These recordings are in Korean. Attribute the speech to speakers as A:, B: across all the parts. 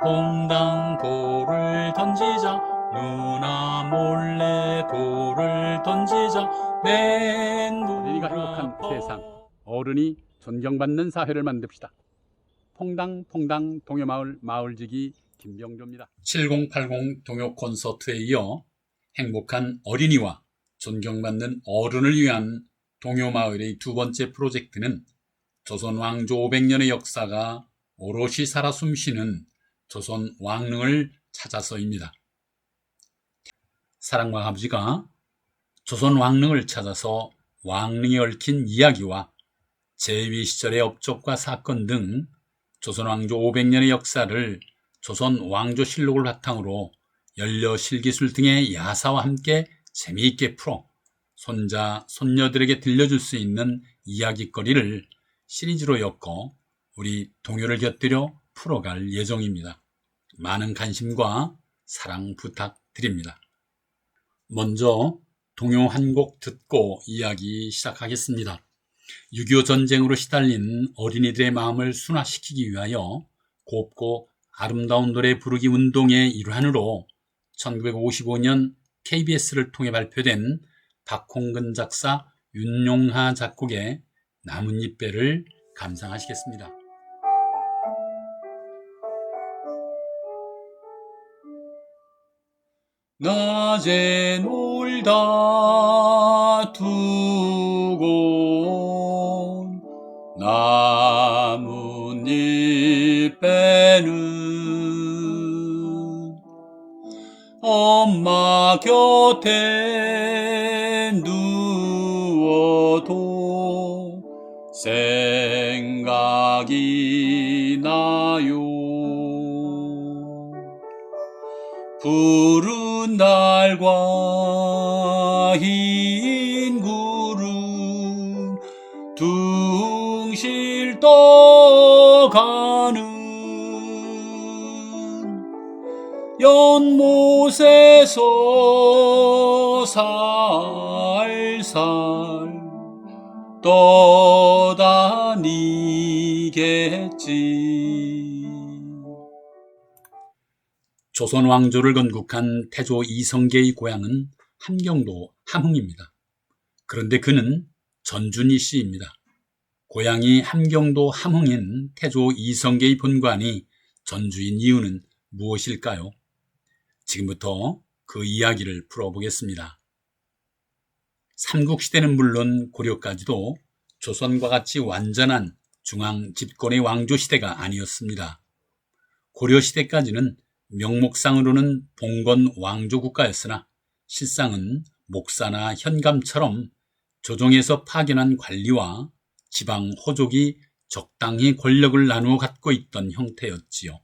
A: 퐁당 돌을 던지자 누나 몰래 돌을 던지자
B: 어린이가 행복한 세상, 어른이 존경받는 사회를 만듭시다. 퐁당퐁당 동요마을 마을지기 김병조입니다.
A: 7080 동요 콘서트에 이어 행복한 어린이와 존경받는 어른을 위한 동요마을의 두 번째 프로젝트는 조선 왕조 500년의 역사가 오롯이 살아 숨쉬는 조선 왕릉을 찾아서입니다. 사랑과 아버지가 조선 왕릉을 찾아서 왕릉에 얽힌 이야기와 제위 시절의 업적과 사건 등 조선 왕조 500년의 역사를 조선 왕조실록을 바탕으로 연려실기술 등의 야사와 함께 재미있게 풀어 손자, 손녀들에게 들려줄 수 있는 이야깃거리를 시리즈로 엮어 우리 동요를 곁들여 풀어갈 예정입니다. 많은 관심과 사랑 부탁드립니다. 먼저 동요 한 곡 듣고 이야기 시작하겠습니다. 6.25 전쟁으로 시달린 어린이들의 마음을 순화시키기 위하여 곱고 아름다운 노래 부르기 운동의 일환으로 1955년 KBS를 통해 발표된 박홍근 작사, 윤용하 작곡의 나뭇잎배를 감상하시겠습니다. 낮에 놀다 두고 나뭇잎배는 엄마 곁에 누워도 생각이 나요. 푸른 달과 흰 구름 둥실 떠가는 연못에서 살살 떠다니겠지. 조선 왕조를 건국한 태조 이성계의 고향은 함경도 함흥입니다. 그런데 그는 전준이 씨입니다. 고향이 함경도 함흥인 태조 이성계의 본관이 전주인 이유는 무엇일까요? 지금부터 그 이야기를 풀어보겠습니다. 삼국시대는 물론 고려까지도 조선과 같이 완전한 중앙 집권의 왕조시대가 아니었습니다. 고려시대까지는 명목상으로는 봉건 왕조 국가였으나 실상은 목사나 현감처럼 조정에서 파견한 관리와 지방 호족이 적당히 권력을 나누어 갖고 있던 형태였지요.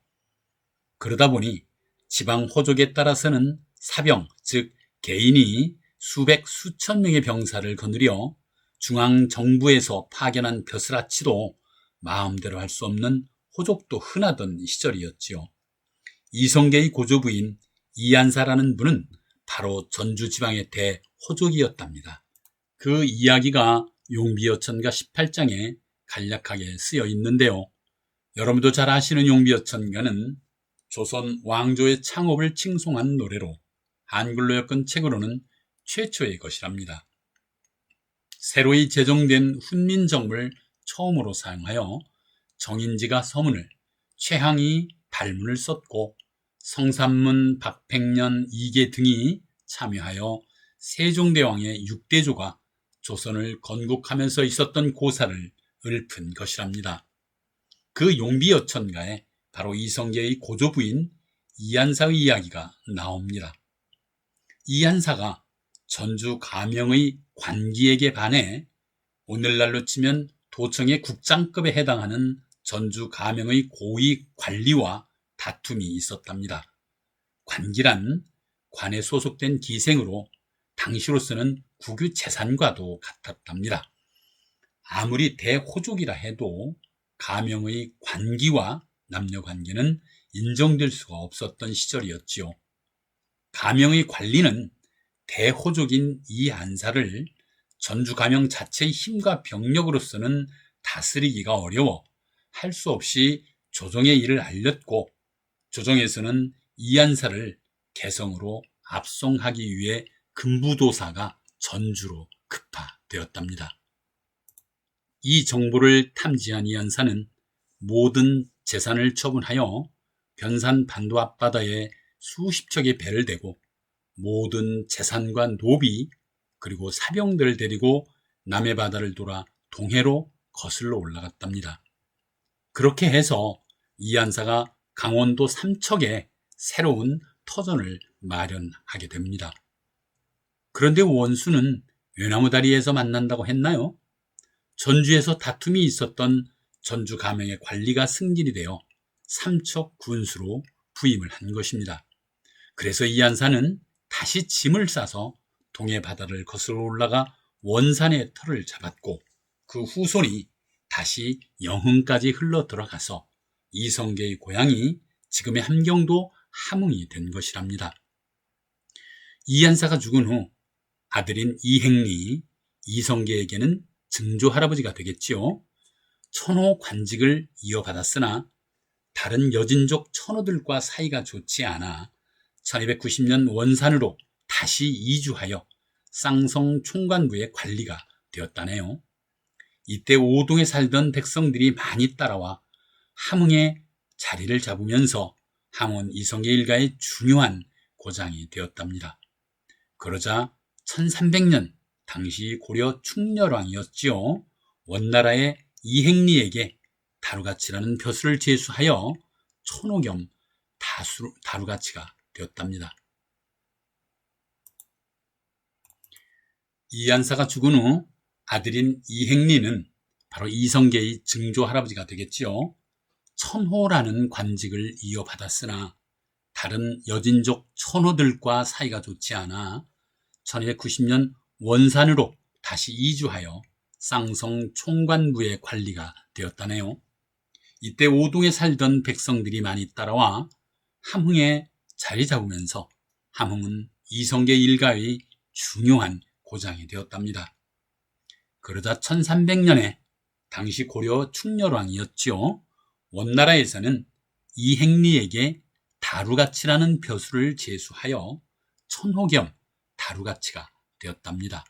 A: 그러다 보니 지방 호족에 따라서는 사병, 즉 개인이 수백 수천 명의 병사를 거느려 중앙정부에서 파견한 벼슬아치도 마음대로 할 수 없는 호족도 흔하던 시절이었지요. 이성계의 고조부인 이한사라는 분은 바로 전주 지방의 대호족이었답니다. 그 이야기가 용비어천가 18장에 간략하게 쓰여 있는데요. 여러분도 잘 아시는 용비어천가는 조선 왕조의 창업을 칭송한 노래로 한글로 엮은 책으로는 최초의 것이랍니다. 새로이 제정된 훈민정음을 처음으로 사용하여 정인지가 서문을, 최항이 발문을 썼고 성삼문, 박팽년, 이계 등이 참여하여 세종대왕의 6대조가 조선을 건국하면서 있었던 고사를 읊은 것이랍니다. 그 용비어천가에 바로 이성계의 고조부인 이한사의 이야기가 나옵니다. 이한사가 전주 가명의 관기에게 반해 오늘날로 치면 도청의 국장급에 해당하는 전주 가명의 고위 관리와 다툼이 있었답니다. 관기란 관에 소속된 기생으로 당시로서는 국유 재산과도 같았답니다. 아무리 대호족이라 해도 가명의 관기와 남녀관계는 인정될 수가 없었던 시절이었지요. 가명의 관리는 대호족인 이한사를 전주 가명 자체의 힘과 병력으로서는 다스리기가 어려워 할 수 없이 조정의 일을 알렸고 조정에서는 이한사를 개성으로 압송하기 위해 금부도사가 전주로 급파되었답니다. 이 정보를 탐지한 이한사는 모든 재산을 처분하여 변산 반도 앞바다에 수십 척의 배를 대고 모든 재산과 노비 그리고 사병들을 데리고 남해 바다를 돌아 동해로 거슬러 올라갔답니다. 그렇게 해서 이한사가 강원도 삼척에 새로운 터전을 마련하게 됩니다. 그런데 원수는 외나무다리에서 만난다고 했나요? 전주에서 다툼이 있었던 전주 가명의 관리가 승진이 되어 삼척 군수로 부임을 한 것입니다. 그래서 이한사는 다시 짐을 싸서 동해 바다를 거슬러 올라가 원산의 터를 잡았고 그 후손이 다시 영흥까지 흘러 들어가서 이성계의 고향이 지금의 함경도 함흥이 된 것이랍니다. 이한사가 죽은 후 아들인 이행리, 이성계에게는 증조 할아버지가 되겠지요. 천호 관직을 이어받았으나 다른 여진족 천호들과 사이가 좋지 않아 1290년 원산으로 다시 이주하여 쌍성 총관부의 관리가 되었다네요. 이때 오동에 살던 백성들이 많이 따라와 함흥에 자리를 잡으면서 함원 이성계 일가의 중요한 고장이 되었답니다. 그러자 1300년 당시 고려 충렬왕이었지요. 원나라의 이행리에게 다루가치라는 벼슬을 제수하여 천호 겸 다루가치가 되었답니다. 이한사가 죽은 후 아들인 이행리는 바로 이성계의 증조 할아버지가 되겠지요. 천호라는 관직을 이어받았으나 다른 여진족 천호들과 사이가 좋지 않아 1290년 원산으로 다시 이주하여 쌍성 총관부의 관리가 되었다네요. 이때 오동에 살던 백성들이 많이 따라와 함흥에 자리 잡으면서 함흥은 이성계 일가의 중요한 고장이 되었답니다. 그러자 1300년에 당시 고려 충렬왕이었지요. 원나라에서는 이행리에게 다루가치라는 벼슬을 제수하여 천호 겸 다루가치가 되었답니다.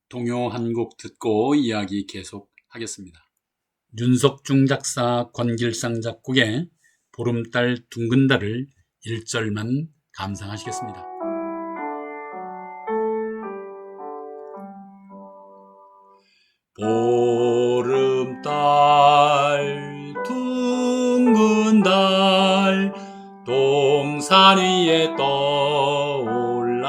A: 동요 한 곡 듣고 이야기 계속하겠습니다. 윤석중 작사 권길상 작곡의 보름달 둥근 달을 1절만 감상하시겠습니다. 보름달 둥근 달 동산 위에 떠올라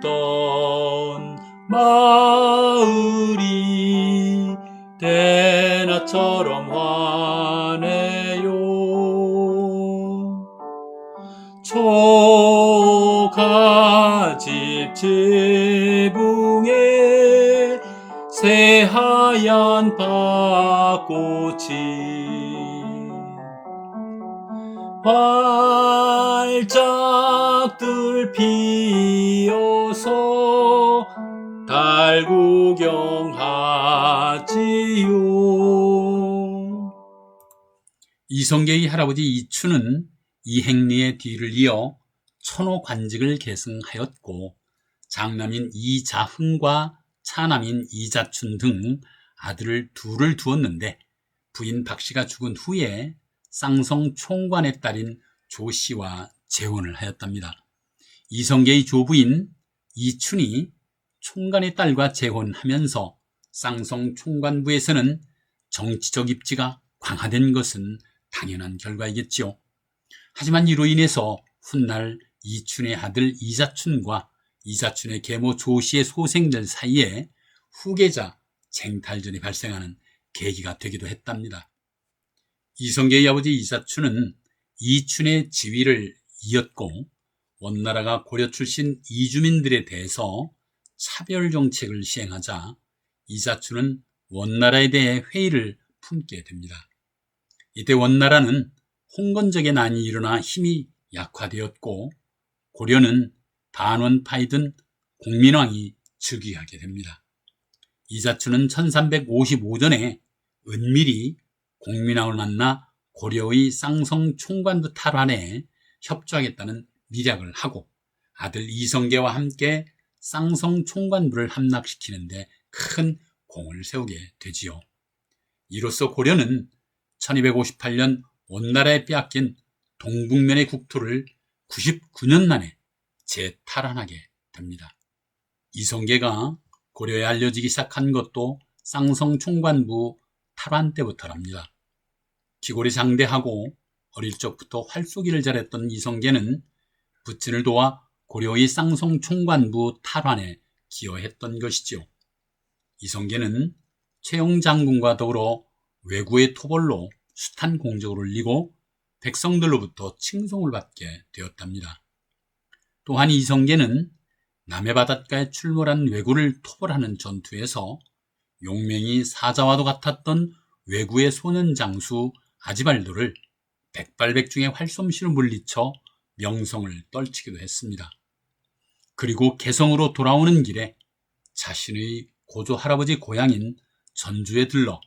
A: 어둡던 마을이 대낮처럼 환해요. 초가집 지붕에 새하얀 밭꽃이 활짝들 피어서 달 구경하지요. 이성계의 할아버지 이춘은 이행리의 뒤를 이어 천호 관직을 계승하였고 장남인 이자흥과 차남인 이자춘 등 아들을 둘을 두었는데 부인 박씨가 죽은 후에 쌍성 총관의 딸인 조씨와 재혼을 하였답니다. 이성계의 조부인 이춘이 총관의 딸과 재혼하면서 쌍성 총관부에서는 정치적 입지가 강화된 것은 당연한 결과이겠지요. 하지만 이로 인해서 훗날 이춘의 아들 이자춘과 이자춘의 계모 조씨의 소생들 사이에 후계자 쟁탈전이 발생하는 계기가 되기도 했답니다. 이성계의 아버지 이자춘은 이춘의 지위를 이었고 원나라가 고려 출신 이주민들에 대해서 차별 정책을 시행하자 이자춘은 원나라에 대해 회의를 품게 됩니다. 이때 원나라는 홍건적의 난이 일어나 힘이 약화되었고 고려는 반원파이든 공민왕이 즉위하게 됩니다. 이자춘은 1355년에 은밀히 공민왕을 만나 고려의 쌍성 총관부 탈환에 협조하겠다는 밀약을 하고 아들 이성계와 함께 쌍성 총관부를 함락시키는데 큰 공을 세우게 되지요. 이로써 고려는 1258년 온 나라에 빼앗긴 동북면의 국토를 99년 만에 재탈환하게 됩니다. 이성계가 고려에 알려지기 시작한 것도 쌍성 총관부 탈환 때부터랍니다. 기골이 장대하고 어릴 적부터 활쏘기를 잘했던 이성계는 부친을 도와 고려의 쌍성 총관부 탈환에 기여했던 것이지요. 이성계는 최영 장군과 더불어 왜구의 토벌로 숱한 공적을 올리고 백성들로부터 칭송을 받게 되었답니다. 또한 이성계는 남해 바닷가에 출몰한 왜구를 토벌하는 전투에서 용맹이 사자와도 같았던 왜구의 소년 장수 아지발도를 백발백중의 활솜씨로 물리쳐 명성을 떨치기도 했습니다. 그리고 개성으로 돌아오는 길에 자신의 고조 할아버지 고향인 전주에 들러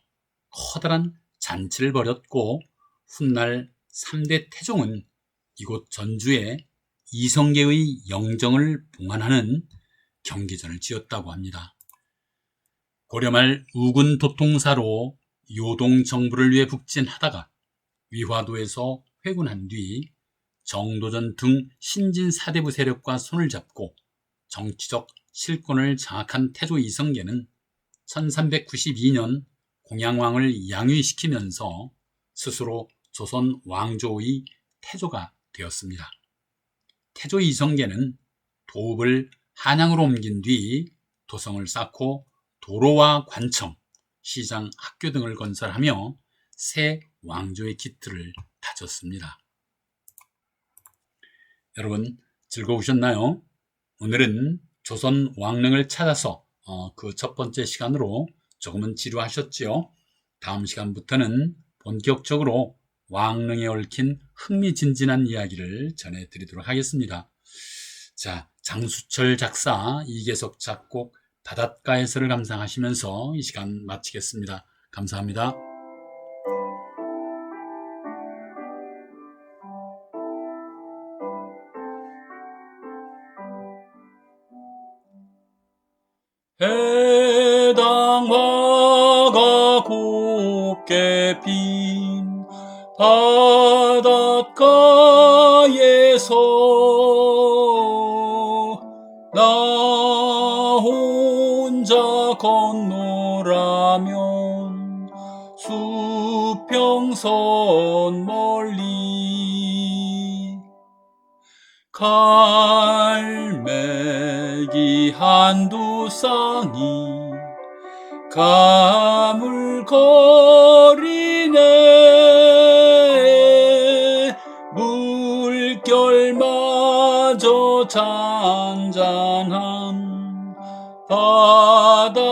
A: 커다란 잔치를 벌였고 훗날 3대 태종은 이곳 전주에 이성계의 영정을 봉안하는 경기전을 지었다고 합니다. 고려말 우군 도통사로 요동 정부를 위해 북진하다가 위화도에서 회군한 뒤 정도전 등 신진 사대부 세력과 손을 잡고 정치적 실권을 장악한 태조 이성계는 1392년 공양왕을 양위시키면서 스스로 조선 왕조의 태조가 되었습니다. 태조 이성계는 도읍을 한양으로 옮긴 뒤 도성을 쌓고 도로와 관청, 시장, 학교 등을 건설하며 새 왕조의 기틀을 다졌습니다. 여러분 즐거우셨나요? 오늘은 조선 왕릉을 찾아서 그 첫 번째 시간으로 조금은 지루하셨지요? 다음 시간부터는 본격적으로 왕릉에 얽힌 흥미진진한 이야기를 전해드리도록 하겠습니다. 자, 장수철 작사, 이계석 작곡, 바닷가에서를 감상하시면서 이 시간 마치겠습니다. 감사합니다. 해당화가 곱게 핀 바닷가에서 나 혼자 건너라면 수평선 멀리 갈매기 한두 쌍이 가물거리네 물결마저 잔잔한 바닷가에서